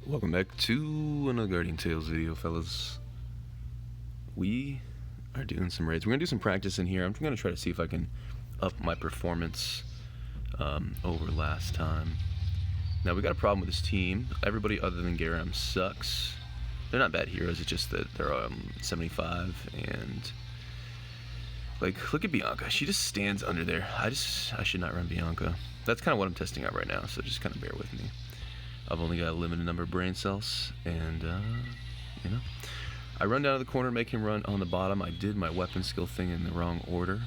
Welcome back to another Guardian Tales video, fellas. We are doing some raids. We're going to do some practice in here. I'm going to try to see if I can up my performance over last time. Now, we got a problem with this team. Everybody other than garam sucks. They're not bad heroes, it's just that they're 75 and... Like, look at Bianca. She just stands under there. I should not run Bianca. That's kind of what I'm testing out right now, so just kind of bear with me. I've only got a limited number of brain cells, and, you know. I run down to the corner, make him run on the bottom. I did my weapon skill thing in the wrong order.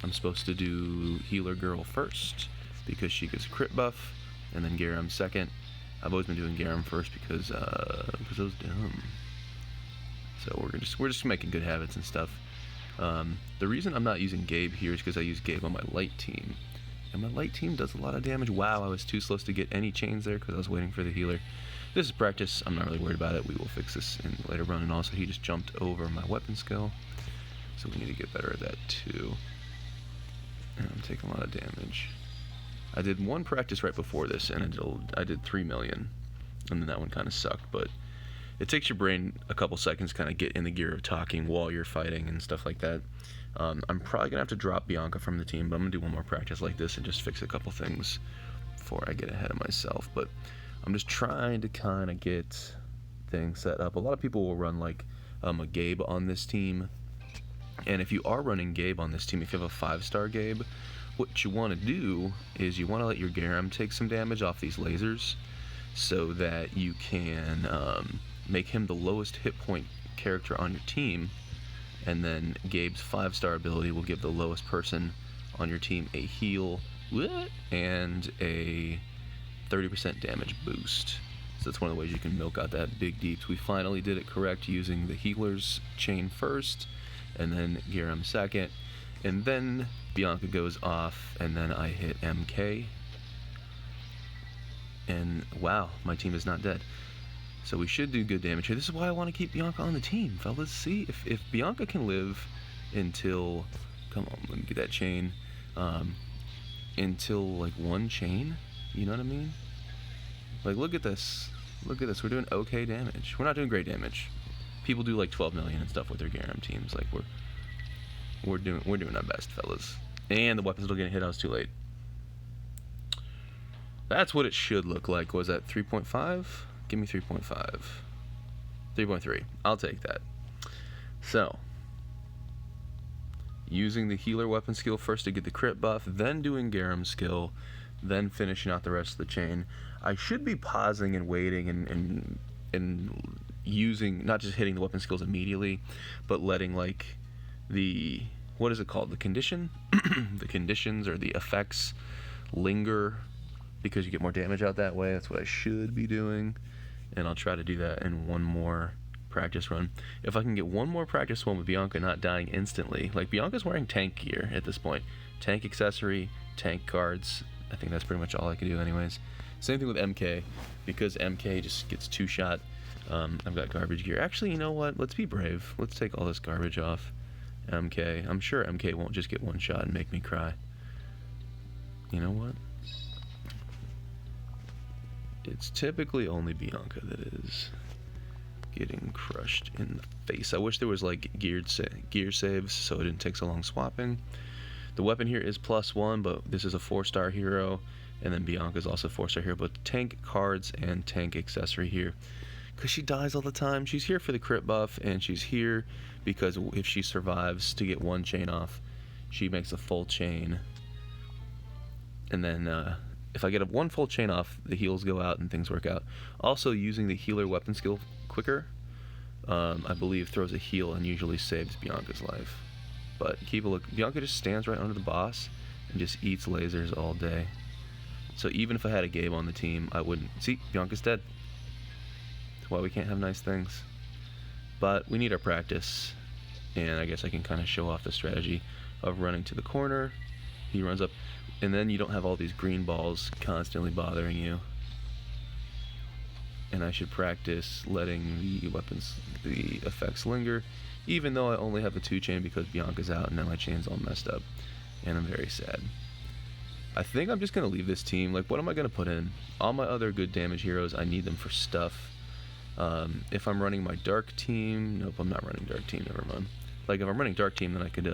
I'm supposed to do Healer Girl first, because she gets a crit buff, and then Garam second. I've always been doing Garam first because I was dumb. So we're just making good habits and stuff. The reason I'm not using Gabe here is because I use Gabe on my light team. And my light team does a lot of damage. Wow, I was too slow to get any chains there because I was waiting for the healer. This is practice. I'm not really worried about it. We will fix this in the later run. And also, he just jumped over my weapon skill. So we need to get better at that too. And I'm taking a lot of damage. I did one practice right before this, and I did 3 million. And then that one kind of sucked, but it takes your brain a couple seconds to kind of get in the gear of talking while you're fighting and stuff like that. I'm probably going to have to drop Bianca from the team, but I'm going to do one more practice like this and just fix a couple things before I get ahead of myself. But I'm just trying to kind of get things set up. A lot of people will run like a Gabe on this team. And if you are running Gabe on this team, if you have a 5-star Gabe, what you want to do is you want to let your Garam take some damage off these lasers so that you can make him the lowest hit point character on your team, and then Gabe's 5-star ability will give the lowest person on your team a heal and a 30% damage boost. So that's one of the ways you can milk out that big deeps. We finally did it correct using the healer's chain first, and then Garam second, and then Bianca goes off, and then I hit MK. And wow, my team is not dead. So we should do good damage here. This is why I want to keep Bianca on the team, fellas. See, if Bianca can live until, come on, let me get that chain, until like 1 chain, you know what I mean? Like, look at this. Look at this. We're doing okay damage. We're not doing great damage. People do like 12 million and stuff with their garam teams. Like, we're doing our best, fellas. And the weapon's still getting hit. I was too late. That's what it should look like. Was that 3.5? Give me 3.5. 3.3. I'll take that. So, using the healer weapon skill first to get the crit buff, then doing garam skill, then finishing out the rest of the chain. I should be pausing and waiting and using, not just hitting the weapon skills immediately, but letting like the, what is it called? The condition? The conditions or the effects linger, because you get more damage out that way. That's what I should be doing, and I'll try to do that in one more practice run. If I can get one more practice one with Bianca not dying instantly, like Bianca's wearing tank gear at this point, tank accessory, tank cards. I think that's pretty much all I can do anyways. Same thing with MK, because MK just gets 2-shot. I've got garbage gear. Actually, you know what? Let's be brave. Let's take all this garbage off MK. I'm sure MK won't just get 1 shot and make me cry. You know what? It's typically only Bianca that is getting crushed in the face. I wish there was like gear saves so it didn't take so long swapping. The weapon here is +1, but this is a 4-star hero, and then Bianca's also a 4-star hero, but tank cards and tank accessory here. Because she dies all the time. She's here for the crit buff, and she's here because if she survives to get 1 chain off, she makes a full chain. And then if I get 1 full chain off, the heals go out and things work out. Also, using the healer weapon skill quicker, I believe throws a heal and usually saves Bianca's life. But keep a look. Bianca just stands right under the boss and just eats lasers all day. So even if I had a Gabe on the team, I wouldn't. See, Bianca's dead. That's why we can't have nice things. But we need our practice, and I guess I can kind of show off the strategy of running to the corner. He runs up, and then you don't have all these green balls constantly bothering you. And I should practice letting the effects linger, even though I only have a 2 chain because Bianca's out and now my chain's all messed up, and I'm very sad. I think I'm just going to leave this team. Like, what am I going to put in? All my other good damage heroes, I need them for stuff. If I'm running my dark team, nope, I'm not running dark team, never mind. Like if I'm running dark team, then I could,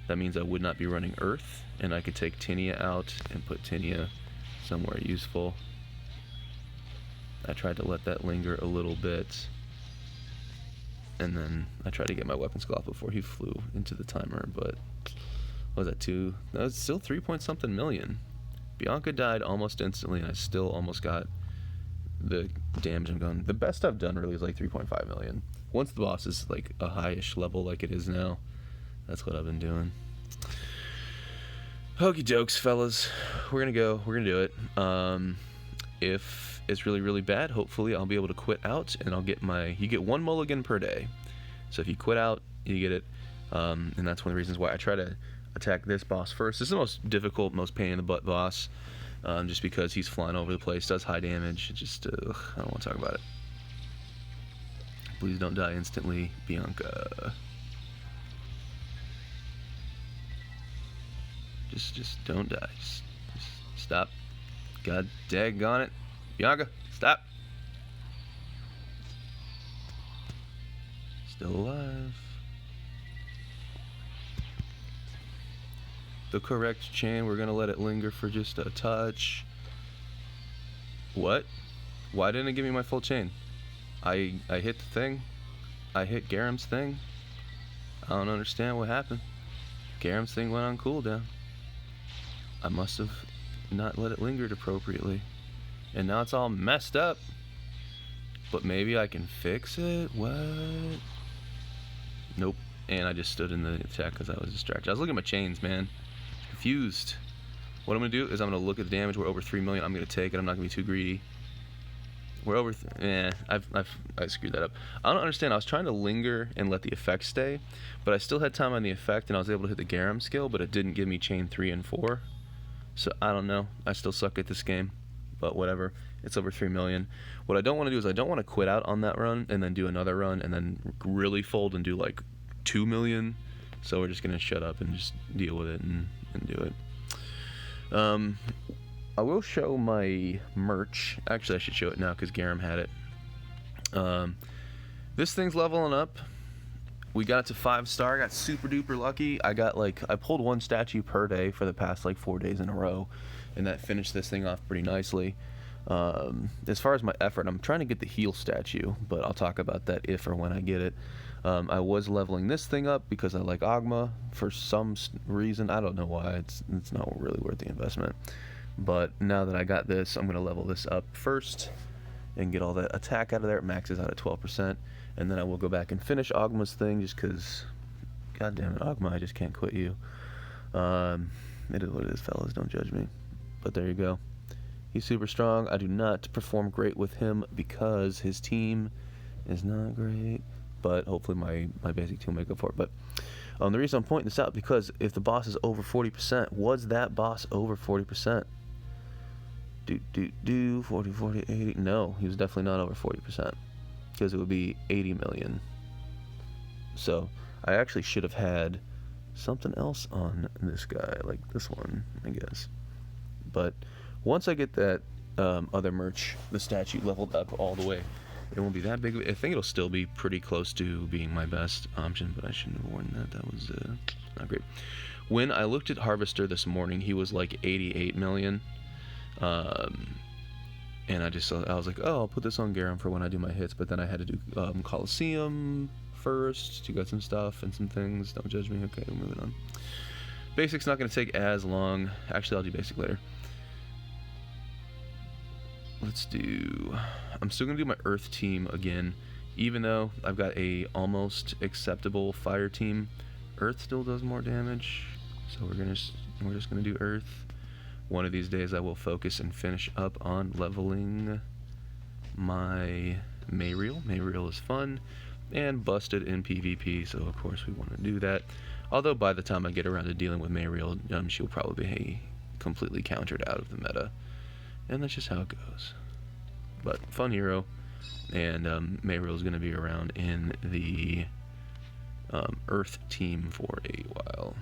that means I would not be running earth, and I could take Tinia out and put Tinia somewhere useful. I tried to let that linger a little bit, and then I tried to get my weapon skill off before he flew into the timer, but what was that, 2? That was still 3 point something million. Bianca died almost instantly, and I still almost got the damage I'm going. The best I've done really is like 3.5 million. Once the boss is like a high-ish level like it is now, that's what I've been doing. Hokey dokes, fellas. We're gonna do it. If it's really, really bad, hopefully I'll be able to quit out, and I'll get you get 1 mulligan per day. So if you quit out, you get it. And that's one of the reasons why I try to attack this boss first. This is the most difficult, most pain in the butt boss. Just because he's flying over the place, does high damage. Just, I don't want to talk about it. Please don't die instantly, Bianca. Just don't die. Just stop. God daggone it. Bianca, stop. Still alive. The correct chain, we're gonna let it linger for just a touch. What? Why didn't it give me my full chain? I hit the thing. I hit Garam's thing. I don't understand what happened. Garam's thing went on cooldown. I must have not let it linger appropriately. And now it's all messed up. But maybe I can fix it? What? Nope. And I just stood in the attack because I was distracted. I was looking at my chains, man. Confused. What I'm gonna do is I'm gonna look at the damage. We're over 3 million. I'm gonna take it. I'm not gonna be too greedy. We're over. I screwed that up. I don't understand. I was trying to linger and let the effect stay, but I still had time on the effect, and I was able to hit the Garam skill, but it didn't give me chain 3 and 4. So I don't know. I still suck at this game, but whatever. It's over 3 million. What I don't want to do is I don't want to quit out on that run and then do another run and then really fold and do like 2 million. So we're just gonna shut up and just deal with it and do it. I will show my merch. Actually, I should show it now because Garam had it. This thing's leveling up. We got it to 5-star. I got super duper lucky. I pulled 1 statue per day for the past like 4 days in a row, and that finished this thing off pretty nicely. As far as my effort, I'm trying to get the heal statue, but I'll talk about that if or when I get it. I was leveling this thing up because I like Ogma for some reason. I don't know why. It's not really worth the investment. But now that I got this, I'm going to level this up first and get all that attack out of there. It maxes out at 12%. And then I will go back and finish Ogma's thing just because, god damn it, Ogma, I just can't quit you. It is what it is, fellas. Don't judge me. But there you go. He's super strong. I do not perform great with him because his team is not great. But hopefully my basic team will make up for it. But the reason I'm pointing this out because if the boss is over 40%, was that boss over 40%? 40, 40, 80. No, he was definitely not over 40% because it would be 80 million. So I actually should have had something else on this guy, like this one, I guess. But once I get that other merch, the statue leveled up all the way, it won't be that big. I think it'll still be pretty close to being my best option, but I shouldn't have worn that. That was not great. When I looked at Harvester this morning, he was like 88 million. And I was like, oh, I'll put this on Garam for when I do my hits, but then I had to do Coliseum first to get some stuff and some things. Don't judge me. Okay, we're moving on. Basic's not going to take as long. Actually, I'll do basic later. I'm still going to do my Earth team again, even though I've got a almost acceptable Fire team. Earth still does more damage, so we're just going to do Earth. One of these days I will focus and finish up on leveling my mayreel. Mayreel is fun and busted in PvP, so of course we want to do that. Although by the time I get around to dealing with mayreel, she'll probably be completely countered out of the meta. And that's just how it goes. But fun hero, and mayreel is going to be around in the Earth team for a while.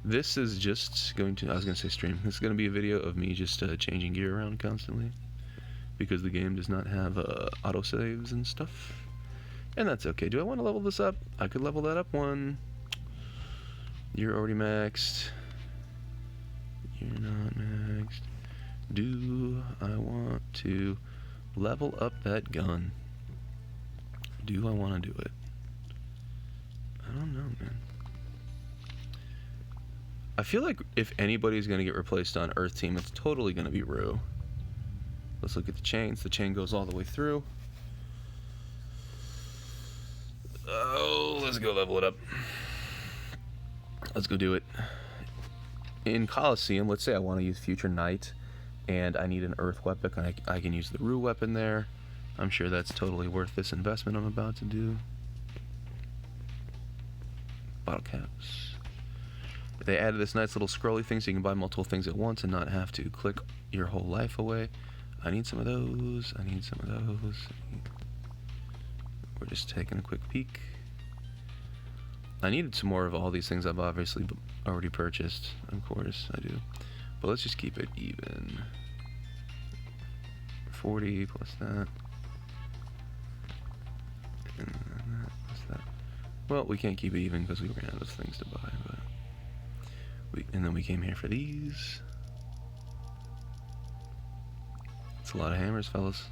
This is just going to, I was going to say stream, this is going to be a video of me just changing gear around constantly. because the game does not have autosaves and stuff. And that's okay. Do I want to level this up? I could level that up one. You're already maxed. You're not maxed. Do I want to level up that gun? Do I want to do it? I don't know, man. I feel like if anybody's going to get replaced on Earth Team, it's totally going to be Rue. Let's look at the chains. The chain goes all the way through. Oh, let's go level it up. Let's go do it. In Coliseum, let's say I want to use Future Knight, and I need an Earth weapon. I can use the Rue weapon there. I'm sure that's totally worth this investment I'm about to do. Bottle caps. They added this nice little scrolly thing so you can buy multiple things at once and not have to click your whole life away. I need some of those. I need some of those. We're just taking a quick peek. I needed some more of all these things I've obviously already purchased. Of course I do. But let's just keep it even. 40 plus that. And then that plus that. Well, we can't keep it even because we ran out of things to buy. But and then we came here for these. It's a lot of hammers, fellas.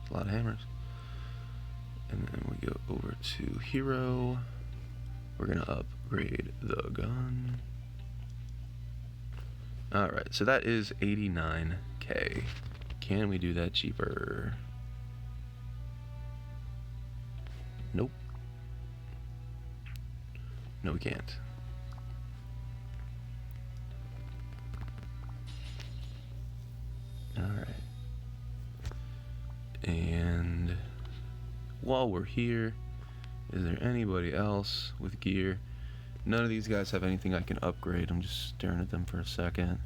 It's a lot of hammers. And then we go over to Hero. We're gonna upgrade the gun. Alright, so that is 89k. Can we do that cheaper? Nope. No, we can't. Alright. And while we're here, is there anybody else with gear? None of these guys have anything I can upgrade. I'm just staring at them for a second.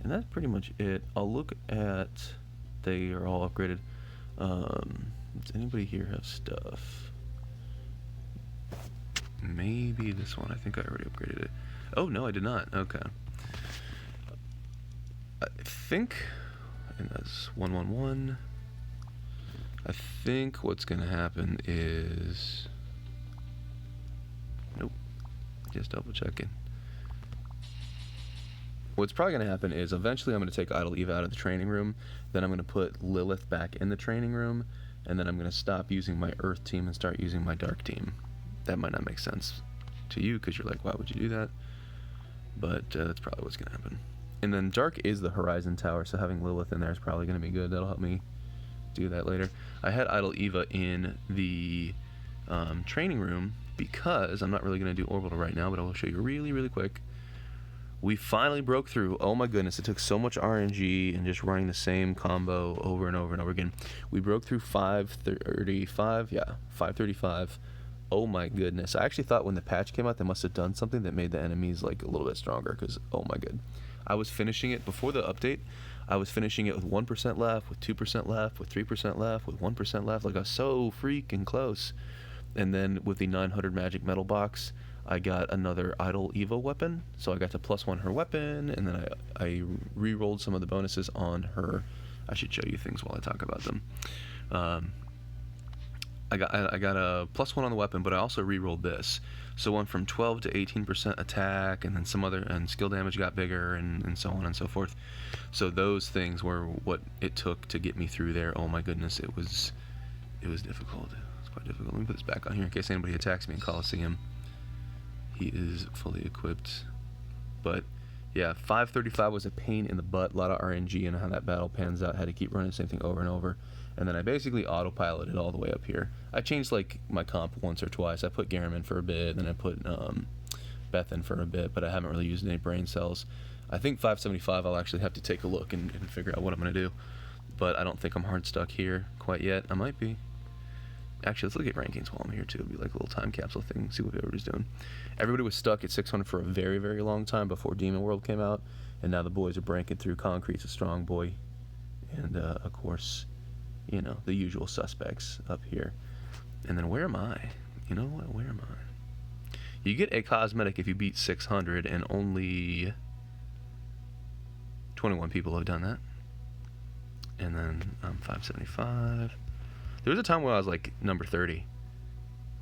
And that's pretty much it. I'll look at... They are all upgraded. Does anybody here have stuff? Maybe this one. I think I already upgraded it. Oh, no, I did not. Okay. I think... And that's 111. I think what's going to happen is... Nope. Just double checking. What's probably going to happen is eventually I'm going to take Idle Eve out of the training room. Then I'm going to put Lilith back in the training room. And then I'm going to stop using my Earth team and start using my Dark team. That might not make sense to you because you're like, why would you do that? But that's probably what's going to happen. And then Dark is the Horizon Tower, so having Lilith in there is probably going to be good. That'll help me do that later. I had Idle Eva in the training room because I'm not really going to do Orbital right now, but I will show you really, really quick. We finally broke through. Oh my goodness, it took so much RNG and just running the same combo over and over and over again. We broke through 535, yeah, 535. Oh my goodness. I actually thought when the patch came out, they must have done something that made the enemies like a little bit stronger because, oh my god. I was finishing it before the update. I was finishing it with 1% left, with 2% left, with 3% left, with 1% left. Like I was so freaking close. And then with the 900 magic metal box, I got another Idle Evo weapon. So I got to +1 her weapon, and then I re-rolled some of the bonuses on her. I should show you things while I talk about them. I got a +1 on the weapon, but I also re-rolled this. So went from 12 to 18% attack, and then some other, and skill damage got bigger, and so on and so forth. So those things were what it took to get me through there. Oh my goodness, it was difficult. It's quite difficult. Let me put this back on here in case anybody attacks me in Coliseum. He is fully equipped. But yeah, 535 was a pain in the butt. A lot of RNG and how that battle pans out. Had to keep running the same thing over and over. And then I basically autopiloted all the way up here. I changed like my comp once or twice. I put Garam in for a bit, then I put Beth in for a bit, but I haven't really used any brain cells. I think 575 I'll actually have to take a look and figure out what I'm going to do. But I don't think I'm hard stuck here quite yet. I might be. Actually, let's look at rankings while I'm here too. It'll be like a little time capsule thing, see what everybody's doing. Everybody was stuck at 600 for a very, very long time before Demon World came out, and now the boys are breaking through. Concrete's a strong boy, and of course, you know, the usual suspects up here. And then where am I? You know what? Where am I? You get a cosmetic if you beat 600, and only 21 people have done that. and then I'm 575. There was a time where I was like number 30,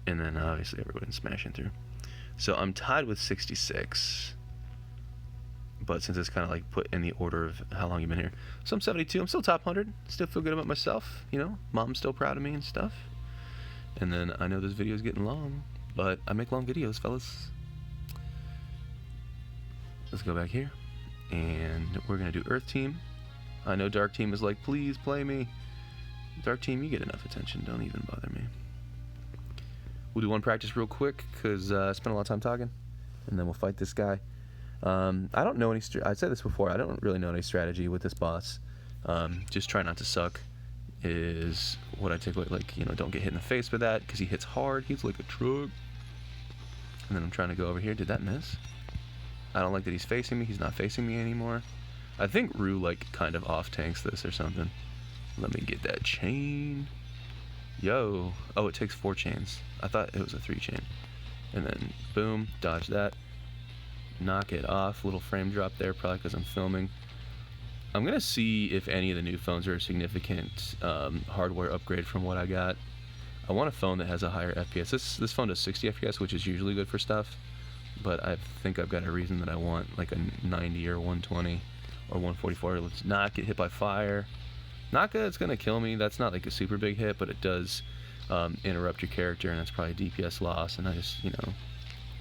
and then obviously everybody's smashing through. So I'm tied with 66, but since it's kind of like put in the order of how long you've been here, so I'm 72. I'm still top 100. Still feel good about myself, you know. Mom's still proud of me and stuff. And then I know this video is getting long, but I make long videos, fellas. Let's go back here, and we're gonna do Earth Team. I know Dark Team is like, please play me. Dark Team, you get enough attention. Don't even bother me. We'll do one practice real quick because I spent a lot of time talking, and then we'll fight this guy. I don't know any. I said this before. I don't really know any strategy with this boss. Just try not to suck is what I take away. Like, you know, don't get hit in the face with that because he hits hard. He's like a truck. And then I'm trying to go over here. Did that miss? I don't like that he's facing me. He's not facing me anymore. I think Rue like kind of off tanks this or something. Let me get that chain. Yo. Oh, it takes 4 chains. I thought it was a 3 chain. And then boom, dodge that. Knock it off. Little frame drop there, probably because I'm filming. I'm gonna see if any of the new phones are a significant hardware upgrade from what I got. I want a phone that has a higher FPS. This phone does 60 FPS, which is usually good for stuff. But I think I've got a reason that I want like a 90 or 120 or 144. Let's not get hit by fire. Not good. It's gonna kill me. That's not like a super big hit, but it does interrupt your character, and that's probably DPS loss. And I just, you know,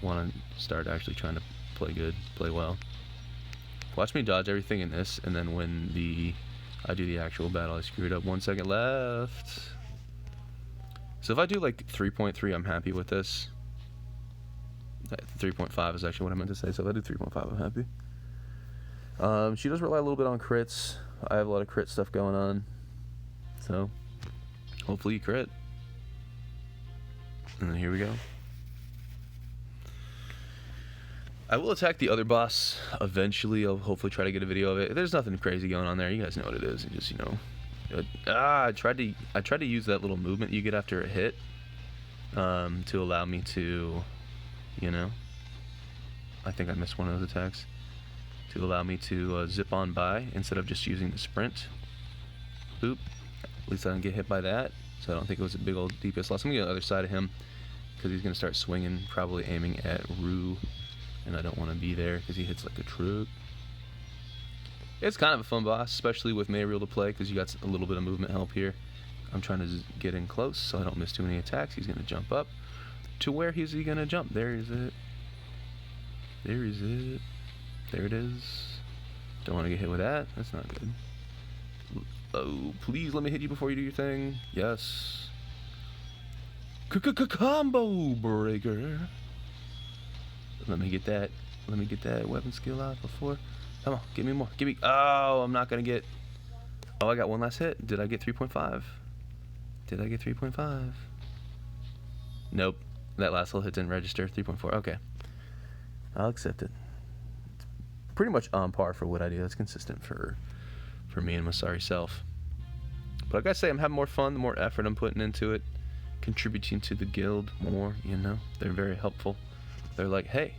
want to start actually trying to play good, play well. Watch me dodge everything in this, and then when I do the actual battle, I screwed up. 1 second left. So if I do like 3.3, I'm happy with this. 3.5 is actually what I meant to say. So if I do 3.5, I'm happy. She does rely a little bit on crits. I have a lot of crit stuff going on, so hopefully you crit. And then here we go. I will attack the other boss eventually. I'll hopefully try to get a video of it. There's nothing crazy going on there. You guys know what it is. It just, you know, I tried to use that little movement you get after a hit to allow me to, you know, I think I missed one of those attacks, to allow me to zip on by instead of just using the sprint. Boop. At least I didn't get hit by that, so I don't think it was a big old DPS loss. I'm going to get on the other side of him because he's going to start swinging, probably aiming at Rue, and I don't want to be there because he hits like a truck. It's kind of a fun boss, especially with mayreel to play because you got a little bit of movement help here. I'm trying to get in close so I don't miss too many attacks. He's going to jump up. To where is he going to jump? There is it. There is it. There it is. Don't want to get hit with that. That's not good. Oh, please let me hit you before you do your thing. Yes. Combo breaker. Let me get that. Let me get that weapon skill out before. Come on, give me more. Give me. Oh, I'm not gonna get. Oh, I got one last hit. Did I get 3.5? Did I get 3.5? Nope. That last little hit didn't register. 3.4. Okay. I'll accept it. It's pretty much on par for what I do. That's consistent for me and my sorry self. But I gotta say, I'm having more fun the more effort I'm putting into it, contributing to the guild more. You know, they're very helpful. They're like, hey,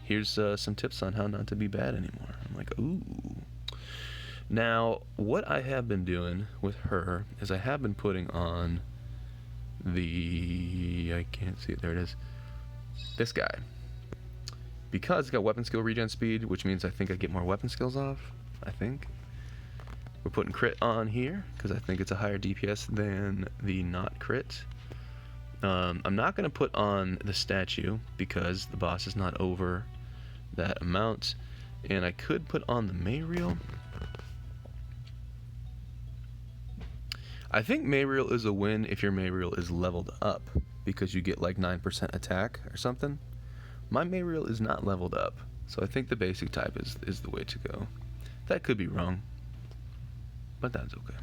here's some tips on how not to be bad anymore. I'm like, ooh. Now, what I have been doing with her is I have been putting on I can't see it, there it is, this guy. Because it's got weapon skill regen speed, which means I think I get more weapon skills off, I think. We're putting crit on here, because I think it's a higher DPS than the not crit. I'm not going to put on the statue, because the boss is not over that amount. And I could put on the mayreel. I think mayreel is a win if your mayreel is leveled up, because you get like 9% attack or something. My mayreel is not leveled up, so I think the basic type is the way to go. That could be wrong, but that's okay.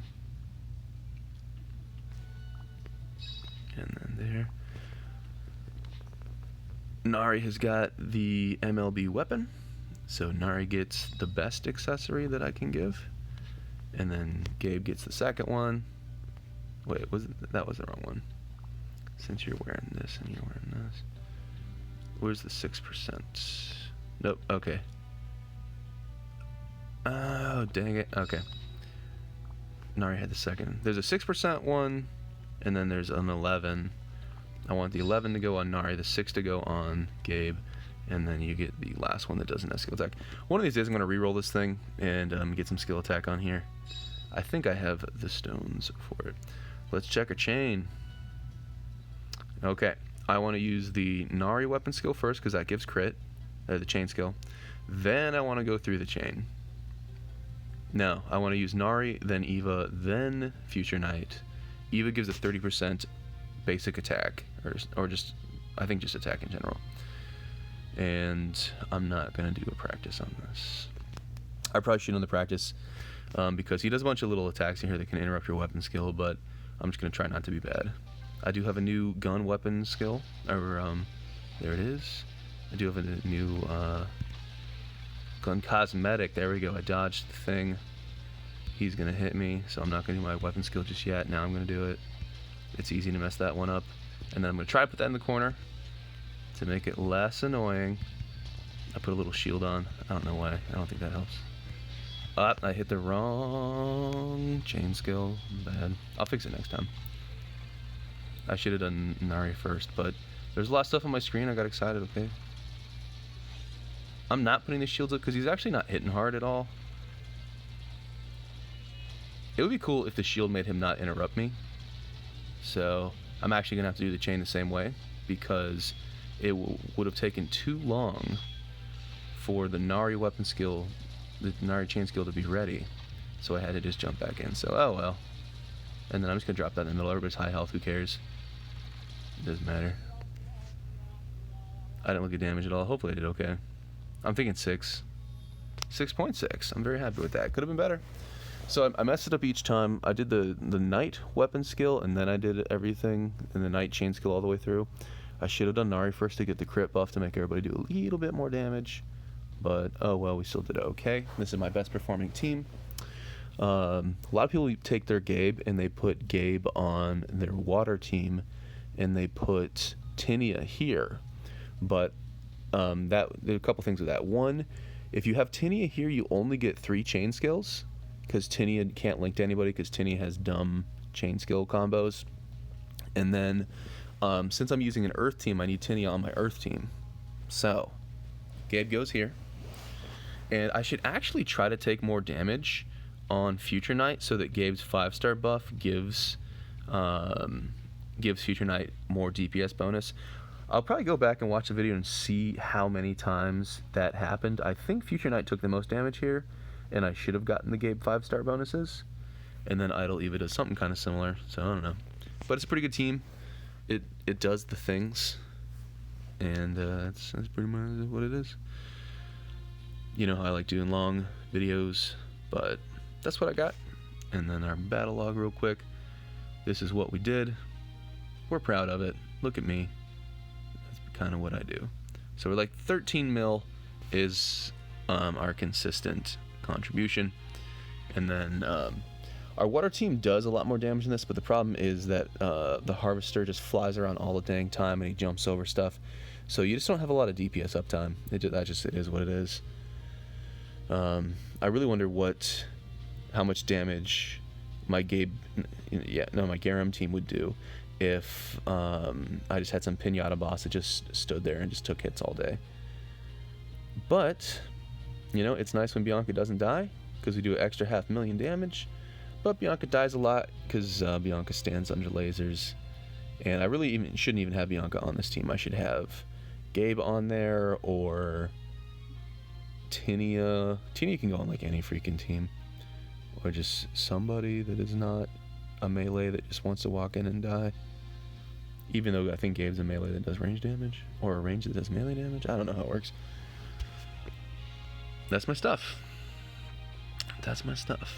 And then there. Nari has got the MLB weapon, so Nari gets the best accessory that I can give. And then Gabe gets the second one. Wait, that was the wrong one. Since you're wearing this and you're wearing this. Where's the 6%? Nope, okay. Oh, dang it. Okay. Nari had the second. There's a 6% one, and then there's an 11. I want the 11 to go on Nari, the 6 to go on Gabe, and then you get the last one that doesn't have skill attack. One of these days I'm going to re-roll this thing and get some skill attack on here. I think I have the stones for it. Let's check a chain. Okay, I want to use the Nari weapon skill first because that gives crit, the chain skill. Then I want to go through the chain. No, I want to use Nari, then Eva, then Future Knight. Eva gives a 30% basic attack, or just, I think just attack in general. And I'm not going to do a practice on this. I probably shouldn't on the practice because he does a bunch of little attacks in here that can interrupt your weapon skill, but I'm just going to try not to be bad. I do have a new gun weapon skill, or there it is. I do have a new gun cosmetic. There we go. I dodged the thing. He's going to hit me, so I'm not going to do my weapon skill just yet. Now I'm going to do it. It's easy to mess that one up. And then I'm going to try to put that in the corner to make it less annoying. I put a little shield on. I don't know why. I don't think that helps. I hit the wrong chain skill. Bad. I'll fix it next time. I should have done Nari first, but there's a lot of stuff on my screen. I got excited, okay? I'm not putting the shields up because he's actually not hitting hard at all. It would be cool if the shield made him not interrupt me. So I'm actually going to have to do the chain the same way because it would have taken too long for the Nari weapon skill, the Nari chain skill to be ready. So I had to just jump back in. So, oh well. And then I'm just going to drop that in the middle. Everybody's high health. Who cares? It doesn't matter. I didn't look at damage at all. Hopefully I did okay. I'm thinking 6. 6.6. I'm very happy with that. Could have been better. So I messed it up each time. I did the Knight weapon skill, and then I did everything, and the Knight chain skill all the way through. I should have done Nari first to get the crit buff to make everybody do a little bit more damage. But, oh well, we still did okay. This is my best performing team. A lot of people take their Gabe, and they put Gabe on their water team, and they put Tinia here. But there are a couple things with that. One, if you have Tinia here, you only get 3 chain skills, because Tinia can't link to anybody because Tinia has dumb chain skill combos. And then since I'm using an Earth team, I need Tinia on my Earth team. So Gabe goes here, and I should actually try to take more damage on Future Knight so that Gabe's 5-star buff gives Future Knight more DPS bonus. I'll probably go back and watch the video and see how many times that happened. I think Future Knight took the most damage here, and I should have gotten the Gabe 5-star bonuses. And then Idle Eva does something kind of similar, so I don't know. But it's a pretty good team. It does the things, and that's pretty much what it is. You know how I like doing long videos, but that's what I got. And then our battle log real quick. This is what we did. We're proud of it. Look at me. That's kind of what I do. So we're like 13 mil is our consistent contribution. And then our water team does a lot more damage than this, but the problem is that the harvester just flies around all the dang time and he jumps over stuff. So you just don't have a lot of DPS uptime. It is what it is. I really wonder how much damage my garam team would do if I just had some pinata boss that just stood there and just took hits all day. But you know, it's nice when Bianca doesn't die because we do an extra 500,000 damage. But Bianca dies a lot because Bianca stands under lasers, and I really shouldn't even have Bianca on this team. I should have Gabe on there or Tinia. Tinia can go on like any freaking team, or just somebody that is not a melee that just wants to walk in and die. Even though I think Gabe's a melee that does range damage, or a range that does melee damage. I don't know how it works. That's my stuff. That's my stuff.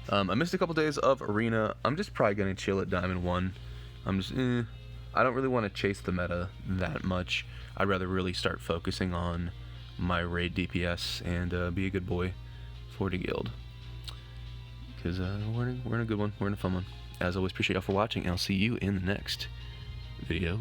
I missed a couple days of Arena. I'm just probably going to chill at Diamond 1. I don't really want to chase the meta that much. I'd rather really start focusing on my raid DPS and be a good boy for the guild. Because we're in a good one. We're in a fun one. As always, appreciate y'all for watching, and I'll see you in the next video.